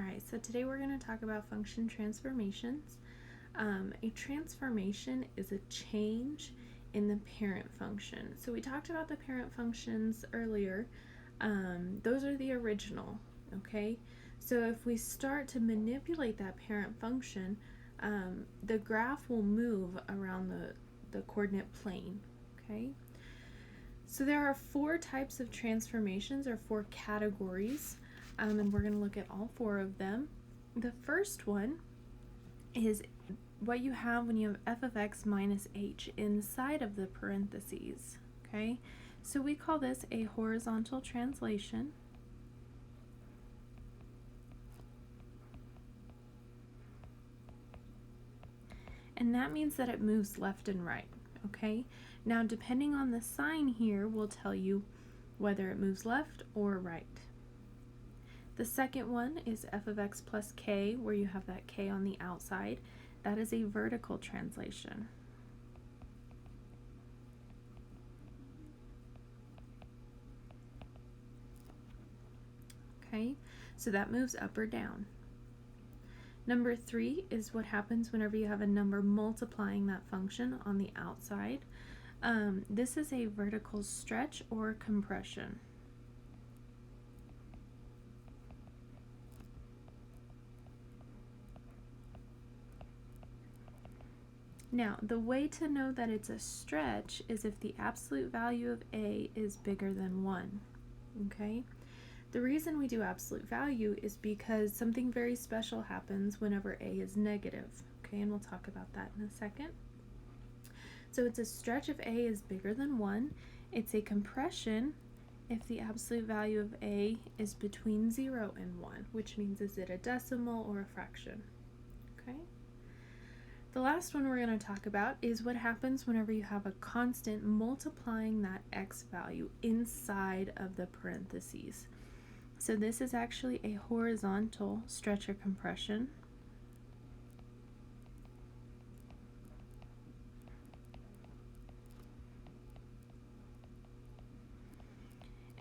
Alright, so today we're going to talk about function transformations. A transformation is a change in the parent function. So we talked about the parent functions earlier. Those are the original, okay? So if we start to manipulate that parent function, the graph will move around the coordinate plane, okay? So there are four types of transformations, or four categories. And we're going to look at all four of them. The first one is what you have when you have f of x minus h inside of the parentheses, okay? So we call this a horizontal translation. And that means that it moves left and right, okay? Now, depending on the sign here, will tell you whether it moves left or right. The second one is f of x plus k, where you have that k on the outside. That is a vertical translation. Okay, so that moves up or down. Number 3 is what happens whenever you have a number multiplying that function on the outside. This is a vertical stretch or compression. Now, the way to know that it's a stretch is if the absolute value of a is bigger than 1, okay? The reason we do absolute value is because something very special happens whenever a is negative, okay? And we'll talk about that in a second. So it's a stretch if a is bigger than 1. It's a compression if the absolute value of a is between 0 and 1, which means is it a decimal or a fraction, okay? The last one we're going to talk about is what happens whenever you have a constant multiplying that x value inside of the parentheses. So this is actually a horizontal stretch or compression.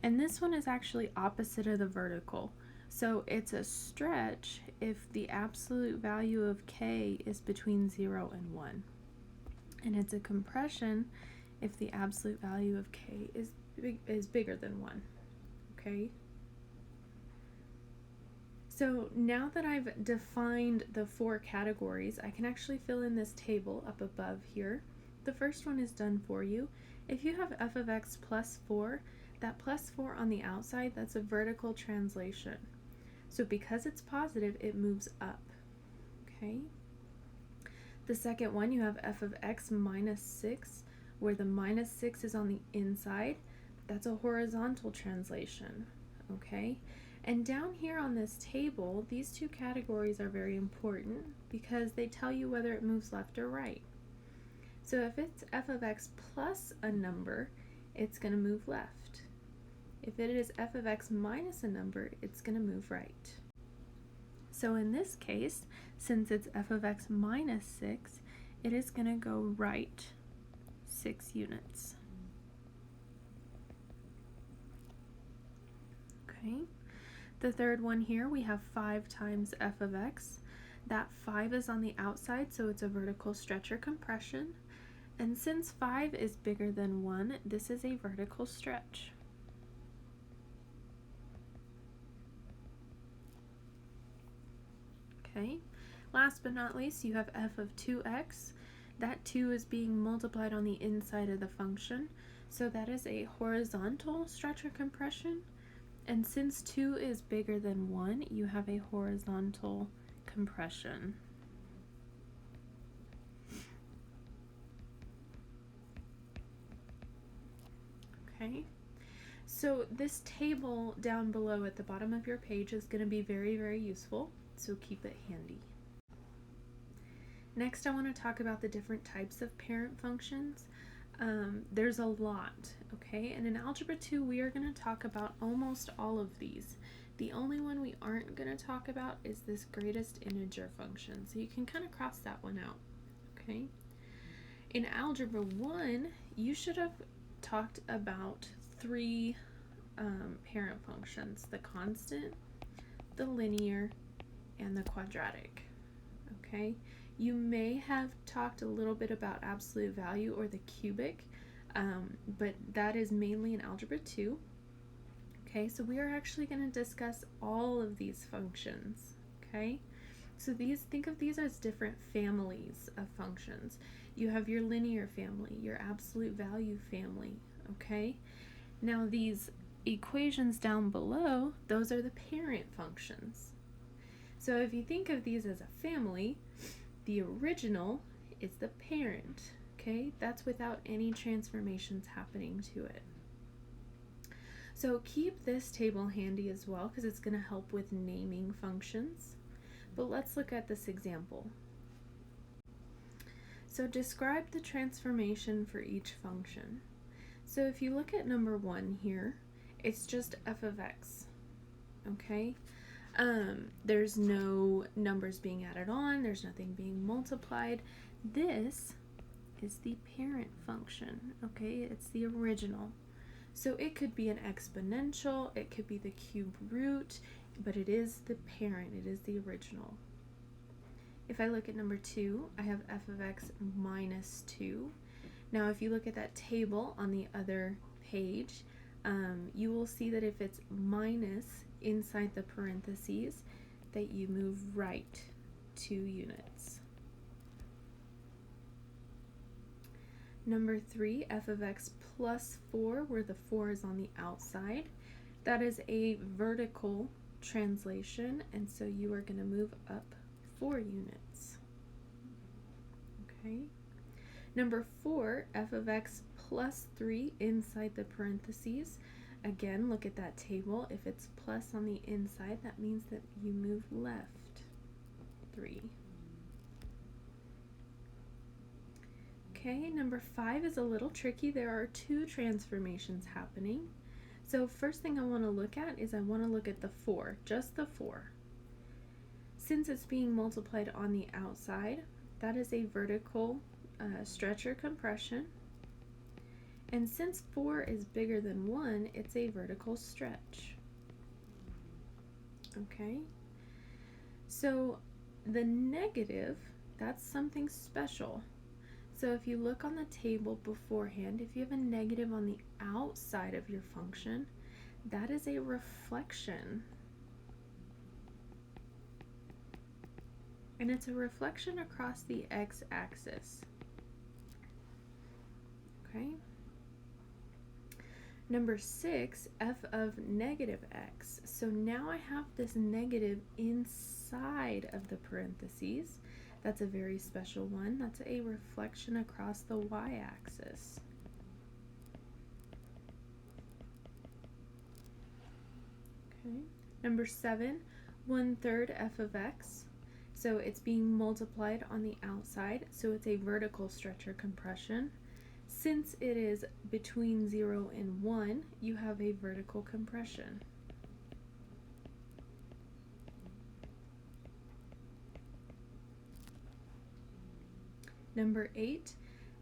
And this one is actually opposite of the vertical. So it's a stretch if the absolute value of k is between 0 and 1. And it's a compression if the absolute value of k is bigger than 1. Okay? So now that I've defined the four categories, I can actually fill in this table up above here. The first one is done for you. If you have f of x plus 4, that plus 4 on the outside, that's a vertical translation. So because it's positive, it moves up, okay? The second one, you have f of x minus 6, where the minus 6 is on the inside. That's a horizontal translation, okay? And down here on this table, these two categories are very important because they tell you whether it moves left or right. So if it's f of x plus a number, it's going to move left. If it is f of x minus a number, it's going to move right. So in this case, since it's f of x minus 6, it is going to go right 6 units. Okay. The third one here, we have 5 times f of x. That 5 is on the outside, so it's a vertical stretch or compression. And since 5 is bigger than 1, this is a vertical stretch. Okay, last but not least, you have f of 2x. That 2 is being multiplied on the inside of the function, so that is a horizontal stretch or compression. And since 2 is bigger than 1, you have a horizontal compression. Okay, so this table down below at the bottom of your page is going to be very, very useful. So keep it handy. Next, I want to talk about the different types of parent functions. There's a lot, okay? And in Algebra 2, we are going to talk about almost all of these. The only one we aren't going to talk about is this greatest integer function. So you can kind of cross that one out, okay? In Algebra 1, you should have talked about 3 parent functions: the constant, the linear, and the quadratic. Okay, you may have talked a little bit about absolute value or the cubic, but that is mainly in Algebra 2. Okay, so we are actually going to discuss all of these functions. Okay, so think of these as different families of functions. You have your linear family, your absolute value family. Okay, now these equations down below, those are the parent functions. So if you think of these as a family, the original is the parent. Okay, that's without any transformations happening to it. So keep this table handy as well because it's going to help with naming functions. But let's look at this example. So describe the transformation for each function. So if you look at number 1 here, it's just f of x. Okay, there's no numbers being added on, there's nothing being multiplied. This is the parent function. Okay, it's the original. So it could be an exponential, it could be the cube root, but it is the parent, it is the original. If I look at number 2, I have f of x minus 2. Now if you look at that table on the other page, you will see that if it's minus inside the parentheses, that you move right 2 units. Number 3, f of x plus 4, where the 4 is on the outside. That is a vertical translation, and so you are going to move up 4 units. Okay. Number 4, f of x plus 3 inside the parentheses. Again, look at that table. If it's plus on the inside, that means that you move left 3. Okay, number 5 is a little tricky. There are 2 transformations happening. So first thing I want to look at is I want to look at the 4, just the 4. Since it's being multiplied on the outside, that is a vertical stretch or compression. And since 4 is bigger than 1, it's a vertical stretch. Okay, so the negative, that's something special. So if you look on the table beforehand, if you have a negative on the outside of your function, that is a reflection. And it's a reflection across the x-axis. Okay. Number 6, f of negative x. So now I have this negative inside of the parentheses. That's a very special one. That's a reflection across the y-axis. Okay. Number 7, 1/3 f of x. So it's being multiplied on the outside, so it's a vertical stretch or compression. Since it is between 0 and 1, you have a vertical compression. Number 8,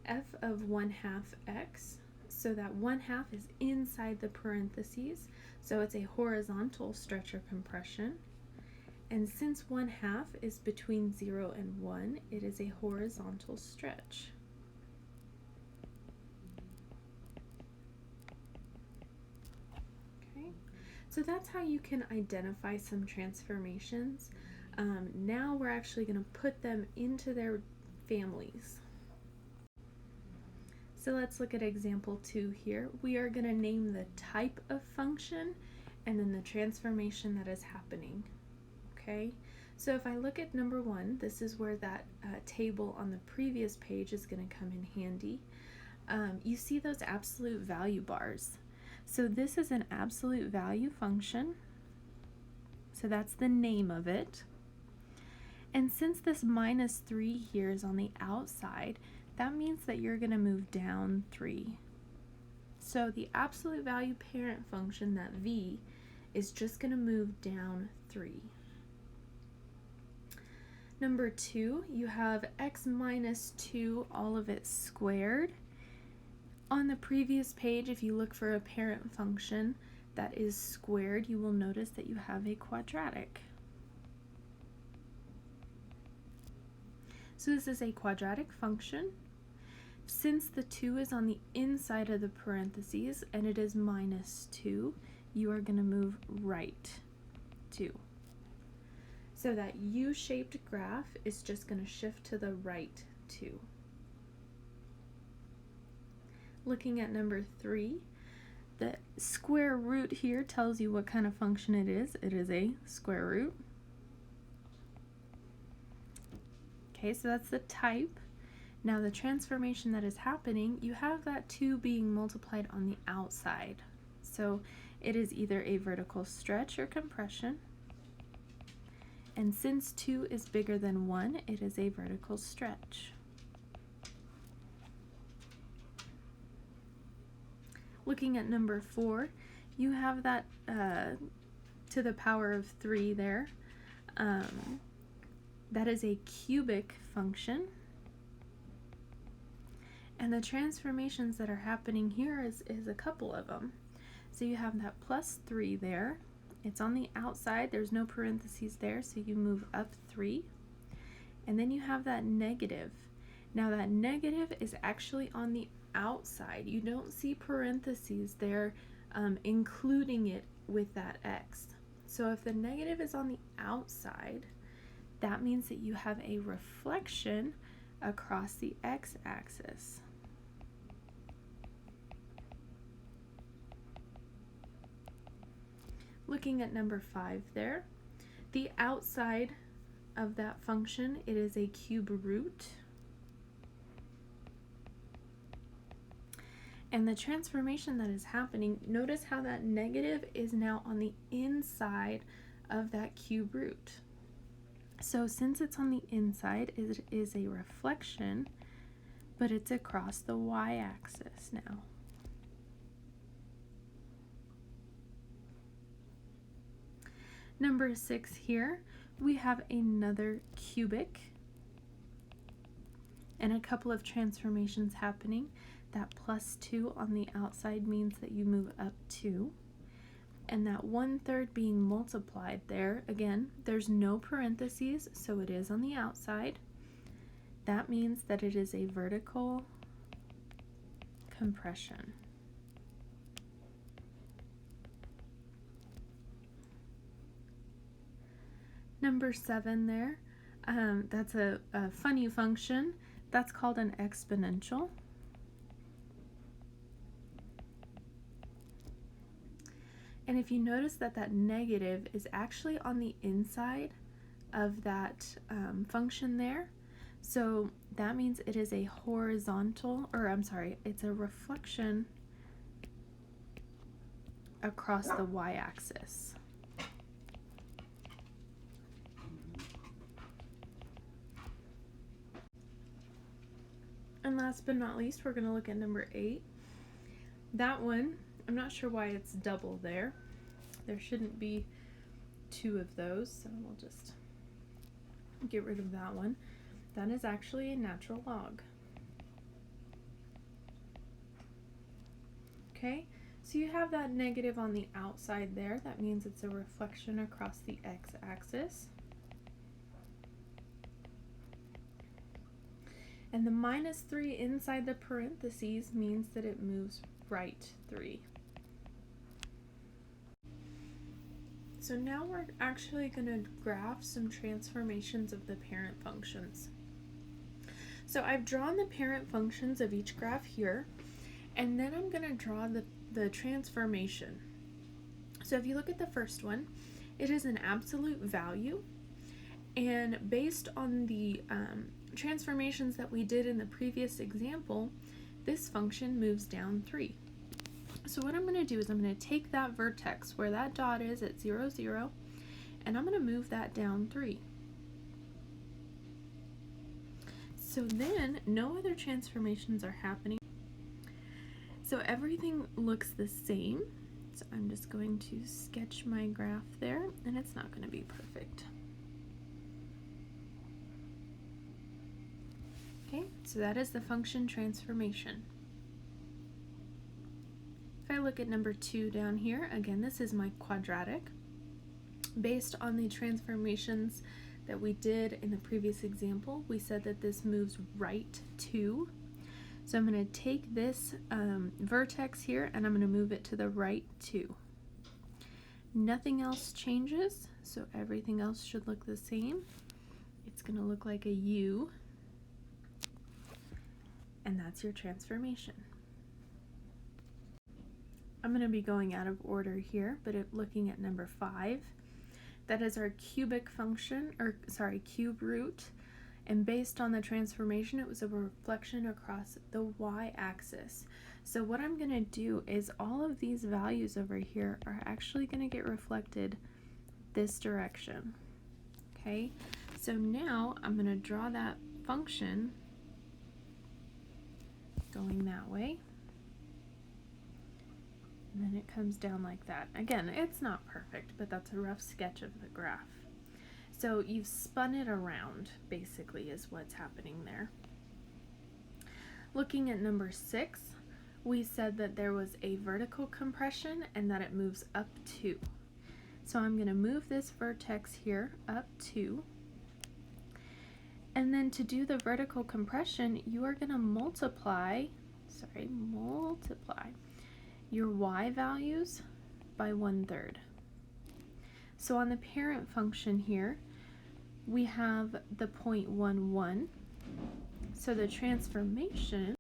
f of 1/2 x. So that 1/2 is inside the parentheses, so it's a horizontal stretch or compression. And since 1/2 is between 0 and 1, it is a horizontal stretch. Okay, so that's how you can identify some transformations. Now we're actually going to put them into their families. So let's look at example 2 here. We are going to name the type of function and then the transformation that is happening. Okay, so if I look at number 1, this is where that table on the previous page is going to come in handy. You see those absolute value bars. So this is an absolute value function. So that's the name of it. And since this minus 3 here is on the outside, that means that you're going to move down 3. So the absolute value parent function, that v, is just going to move down 3. Number 2, you have x minus 2, all of it squared. On the previous page, if you look for a parent function that is squared, you will notice that you have a quadratic. So this is a quadratic function. Since the 2 is on the inside of the parentheses and it is minus 2, you are going to move right 2. So that U-shaped graph is just going to shift to the right 2. Looking at number 3, the square root here tells you what kind of function it is. It is a square root. Okay, so that's the type. Now the transformation that is happening, you have that 2 being multiplied on the outside. So it is either a vertical stretch or compression. And since 2 is bigger than 1, it is a vertical stretch. Looking at number 4, you have that to the power of 3 there. That is a cubic function. And the transformations that are happening here is a couple of them. So you have that plus 3 there. It's on the outside. There's no parentheses there, so you move up 3. And then you have that negative. Now that negative is actually on the outside. You don't see parentheses there including it with that x. So if the negative is on the outside, that means that you have a reflection across the x-axis. Looking at number 5 there, the outside of that function, it is a cube root. And the transformation that is happening, notice how that negative is now on the inside of that cube root. So since it's on the inside, it is a reflection, but it's across the y-axis now. Number 6 here, we have another cubic and a couple of transformations happening. That plus 2 on the outside means that you move up 2. And that 1/3 being multiplied there, again, there's no parentheses, so it is on the outside. That means that it is a vertical compression. Number 7 there, that's a funny function. That's called an exponential. And if you notice that that negative is actually on the inside of that function there, so that means it is a horizontal, or I'm sorry, it's a reflection across the y-axis. And last but not least, we're going to look at number 8. That one, I'm not sure why it's double there. There shouldn't be 2 of those, so we'll just get rid of that one. That is actually a natural log. Okay, so you have that negative on the outside there. That means it's a reflection across the x-axis. And the minus 3 inside the parentheses means that it moves right 3. So now we're actually going to graph some transformations of the parent functions. So I've drawn the parent functions of each graph here, and then I'm going to draw the transformation. So if you look at the first one, it is an absolute value, and based on the transformations that we did in the previous example, this function moves down 3. So what I'm going to do is I'm going to take that vertex where that dot is at 0, 0, and I'm going to move that down 3. So then no other transformations are happening. So everything looks the same. So I'm just going to sketch my graph there, and it's not going to be perfect. Okay, so that is the function transformation. If I look at number 2 down here, again, this is my quadratic. Based on the transformations that we did in the previous example. We said that this moves right 2. So I'm going to take this vertex here and I'm going to move it to the right 2. Nothing else changes, so everything else should look the same. It's going to look like a U, and that's your transformation. I'm going to be going out of order here, but looking at number 5, that is our cubic function, cube root, and based on the transformation, it was a reflection across the y-axis. So what I'm going to do is all of these values over here are actually going to get reflected this direction. Okay, so now I'm going to draw that function going that way. And then it comes down like that. Again, it's not perfect, but that's a rough sketch of the graph. So you've spun it around, basically, is what's happening there. Looking at number 6, we said that there was a vertical compression and that it moves up 2. So I'm going to move this vertex here up 2. And then to do the vertical compression, you are going to multiply your y values by 1/3. So on the parent function here, we have the 0.11. So the transformation,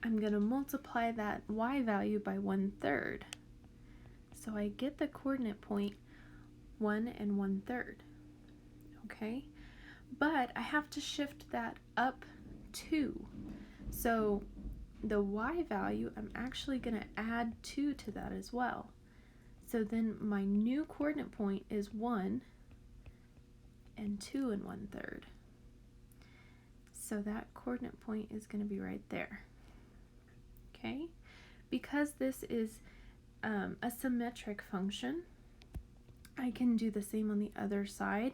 I'm going to multiply that y value by 1/3. So I get the coordinate point 1 and 1/3. Okay, but I have to shift that up 2. So the y value, I'm actually going to add 2 to that as well. So then my new coordinate point is 1 and 2 and 1/3. So that coordinate point is going to be right there. Okay, because this is a symmetric function, I can do the same on the other side.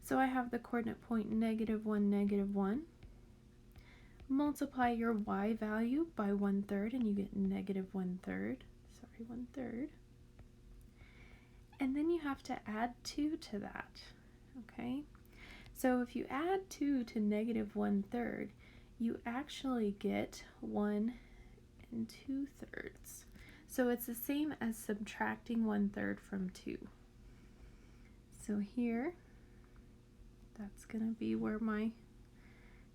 So I have the coordinate point -1, -1. Multiply your y value by 1/3 and you get -1/3. 1/3. And then you have to add 2 to that. Okay, so if you add 2 to -1/3, you actually get 1 2/3. So it's the same as subtracting 1/3 from 2. So here, that's going to be where my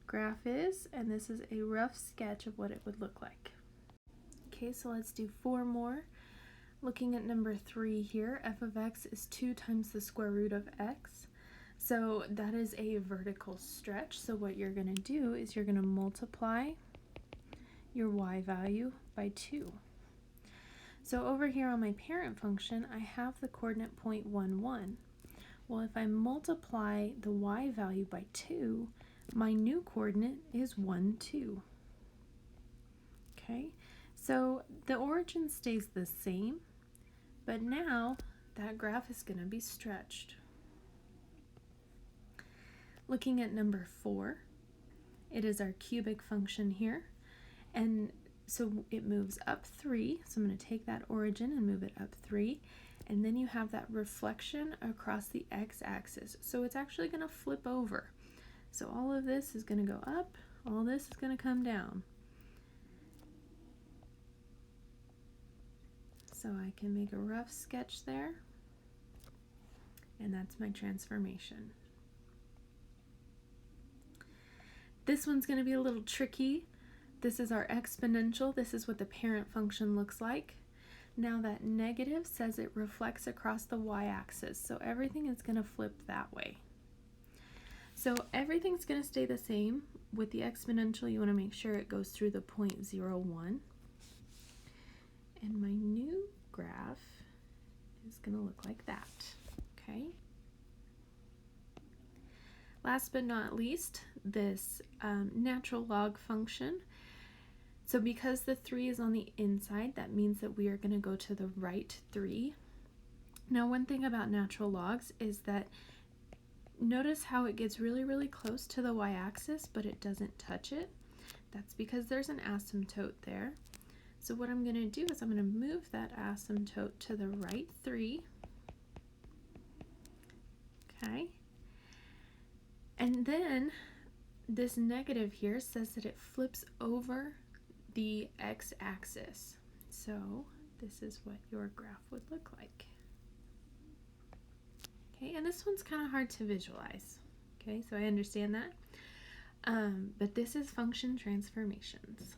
graph is, and this is a rough sketch of what it would look like. Okay, so let's do 4 more. Looking at number 3 here, f of x is 2 times the square root of x. So that is a vertical stretch. So what you're going to do is you're going to multiply your y value by 2. So over here on my parent function, I have the coordinate point 1, 1. Well, if I multiply the y value by 2, my new coordinate is 1, 2. Okay, so the origin stays the same, but now that graph is going to be stretched. Looking at number 4, it is our cubic function here, and so it moves up 3, so I'm going to take that origin and move it up 3, and then you have that reflection across the x-axis, so it's actually going to flip over. So all of this is going to go up, all this is going to come down. So I can make a rough sketch there, and that's my transformation. This one's going to be a little tricky. This is our exponential. This is what the parent function looks like. Now that negative says it reflects across the y-axis, so everything is going to flip that way. So everything's going to stay the same. With the exponential, you want to make sure it goes through the 0.01. And my new graph is going to look like that. Okay. Last but not least, this natural log function. So because the 3 is on the inside, that means that we are going to go to the right 3. Now, one thing about natural logs is that notice how it gets really, really close to the y-axis, but it doesn't touch it. That's because there's an asymptote there. So what I'm going to do is I'm going to move that asymptote to the right 3. Okay. And then this negative here says that it flips over the x-axis. So this is what your graph would look like. Okay, and this one's kind of hard to visualize. Okay, so I understand that. But this is function transformations.